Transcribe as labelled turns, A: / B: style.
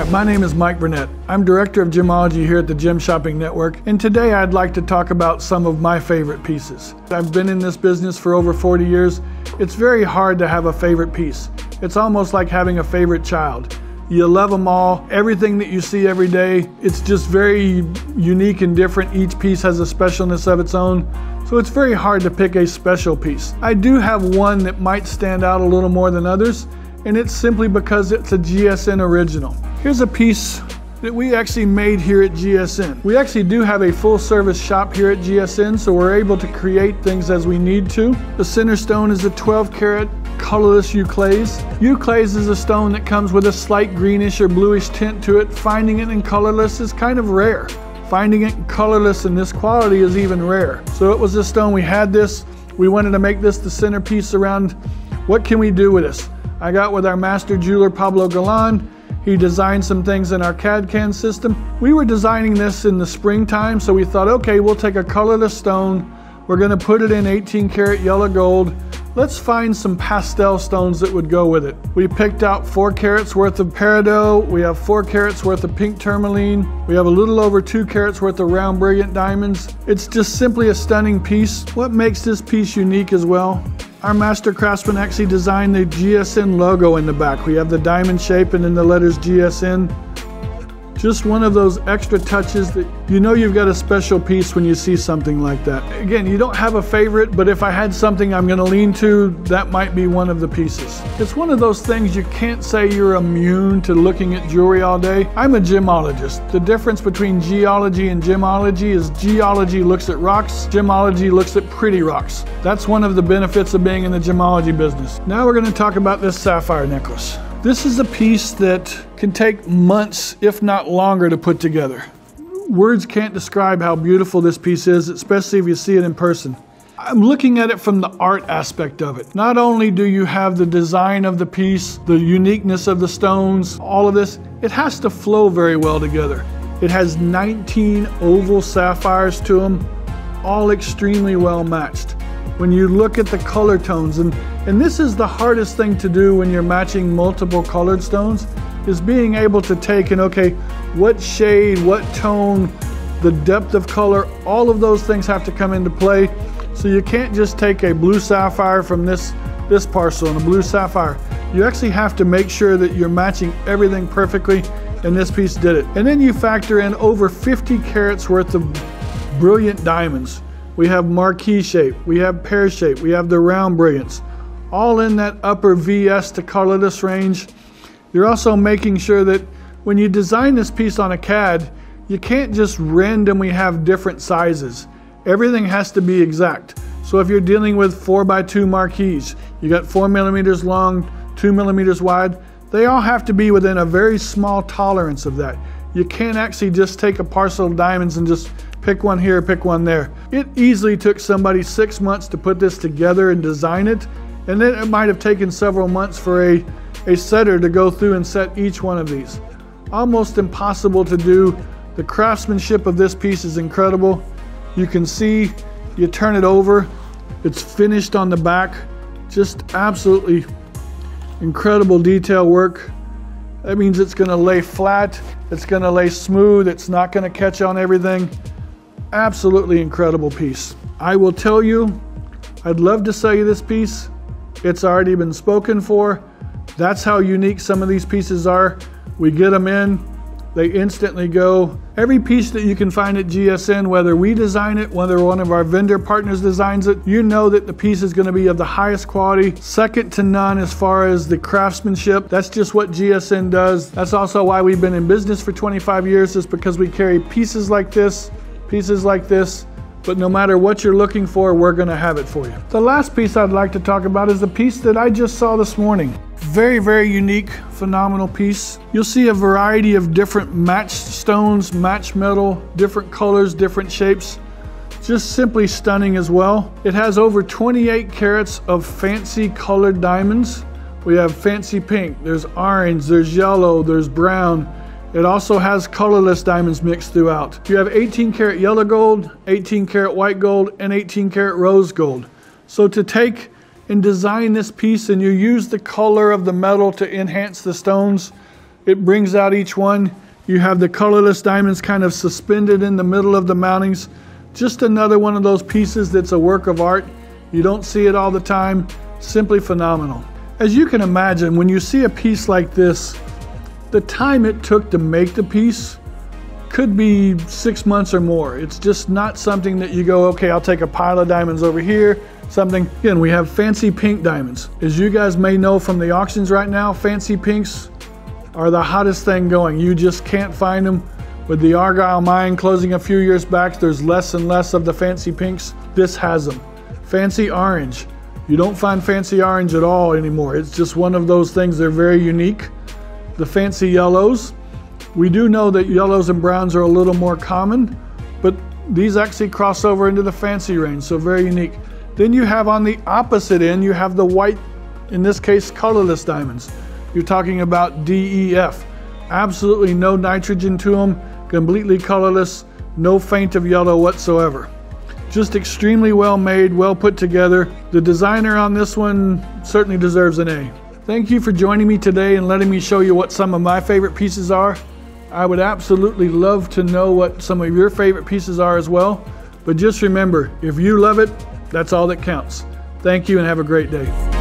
A: Hi, my name is Mike Burnette. I'm Director of Gemology here at the Gem Shopping Network, and today I'd like to talk about some of my favorite pieces. I've been in this business for over 40 years. It's very hard to have a favorite piece. It's almost like having a favorite child. You love them all. Everything that you see every day, it's just very unique and different. Each piece has a specialness of its own. So it's very hard to pick a special piece. I do have one that might stand out a little more than others, and it's simply because it's a GSN original. Here's a piece that we actually made here at GSN. We actually do have a full service shop here at GSN, so we're able to create things as we need to. The center stone is a 12 karat colorless euclase. Euclase is a stone that comes with a slight greenish or bluish tint to it. Finding it in colorless is kind of rare. Finding it colorless in this quality is even rare. So it was a stone, we had this, we wanted to make this the centerpiece around what can we do with this. I got with our master jeweler Pablo Galan. He designed some things in our CAD/CAM system. We were designing this in the springtime, so we thought, okay, we'll take a colorless stone, we're gonna put it in 18 karat yellow gold. Let's find some pastel stones that would go with it. We picked out 4 carats worth of peridot. We have 4 carats worth of pink tourmaline. We have a little over 2 carats worth of round brilliant diamonds. It's just simply a stunning piece. What makes this piece unique as well? Our master craftsman actually designed the GSN logo in the back. We have the diamond shape and then the letters GSN. Just one of those extra touches that you know you've got a special piece when you see something like that. Again, you don't have a favorite, but if I had something I'm going to lean to, that might be one of the pieces. It's one of those things you can't say you're immune to looking at jewelry all day. I'm a gemologist. The difference between geology and gemology is geology looks at rocks, gemology looks at pretty rocks. That's one of the benefits of being in the gemology business. Now we're going to talk about this sapphire necklace. This is a piece that can take months, if not longer, to put together. Words can't describe how beautiful this piece is, especially if you see it in person. I'm looking at it from the art aspect of it. Not only do you have the design of the piece, the uniqueness of the stones, all of this, it has to flow very well together. It has 19 oval sapphires to them, all extremely well matched. When you look at the color tones, and this is the hardest thing to do when you're matching multiple colored stones, is being able to take and okay, what shade, what tone, the depth of color, all of those things have to come into play. So you can't just take a blue sapphire from this parcel and a blue sapphire. You actually have to make sure that you're matching everything perfectly, and this piece did it. And then you factor in over 50 carats worth of brilliant diamonds. We have marquee shape, we have pear shape, we have the round brilliance, all in that upper VS to colorless range. You're also making sure that when you design this piece on a CAD, you can't just randomly have different sizes. Everything has to be exact. So if you're dealing with 4x2 marquees, you got 4 millimeters long, 2 millimeters wide, they all have to be within a very small tolerance of that. You can't actually just take a parcel of diamonds and just pick one here, pick one there. It easily took somebody 6 months to put this together and design it, and then it might have taken several months for a setter to go through and set each one of these. Almost impossible to do. The craftsmanship of this piece is incredible. You can see, you turn it over, it's finished on the back. Just absolutely incredible detail work. That means it's going to lay flat, it's going to lay smooth, it's not going to catch on everything. Absolutely incredible piece. I will tell you, I'd love to sell you this piece. It's already been spoken for. That's how unique some of these pieces are. We get them in, they instantly go. Every piece that you can find at GSN, whether we design it, whether one of our vendor partners designs it, you know that the piece is going to be of the highest quality, second to none as far as the craftsmanship. That's just what GSN does. That's also why we've been in business for 25 years, is because we carry pieces like this, but no matter what you're looking for, we're going to have it for you. The last piece I'd like to talk about is the piece that I just saw this morning. Very, very unique, phenomenal piece. You'll see a variety of different matched stones, matched metal, different colors, different shapes. Just simply stunning as well. It has over 28 carats of fancy colored diamonds. We have fancy pink, there's orange, there's yellow, there's brown. It also has colorless diamonds mixed throughout. You have 18 karat yellow gold, 18 karat white gold, and 18 karat rose gold. So to take and design this piece and you use the color of the metal to enhance the stones, It brings out each one. You have the colorless diamonds kind of suspended in the middle of the mountings. Just another one of those pieces that's a work of art. You don't see it all the time. Simply phenomenal. As you can imagine, when you see a piece like this, the time it took to make the piece could be 6 months or more. It's just not something that you go, okay, I'll take a pile of diamonds over here, something. Again, we have fancy pink diamonds. As you guys may know from the auctions right now, fancy pinks are the hottest thing going. You just can't find them. With the Argyle mine closing a few years back, there's less and less of the fancy pinks. This has them. Fancy orange. You don't find fancy orange at all anymore. It's just one of those things, they're very unique. The fancy yellows. We do know that yellows and browns are a little more common, but these actually cross over into the fancy range, so very unique. Then you have on the opposite end, you have the white, in this case, colorless diamonds. You're talking about DEF. Absolutely no nitrogen to them, completely colorless, no feint of yellow whatsoever. Just extremely well made, well put together. The designer on this one certainly deserves an A. Thank you for joining me today and letting me show you what some of my favorite pieces are. I would absolutely love to know what some of your favorite pieces are as well. But just remember, if you love it, that's all that counts. Thank you and have a great day.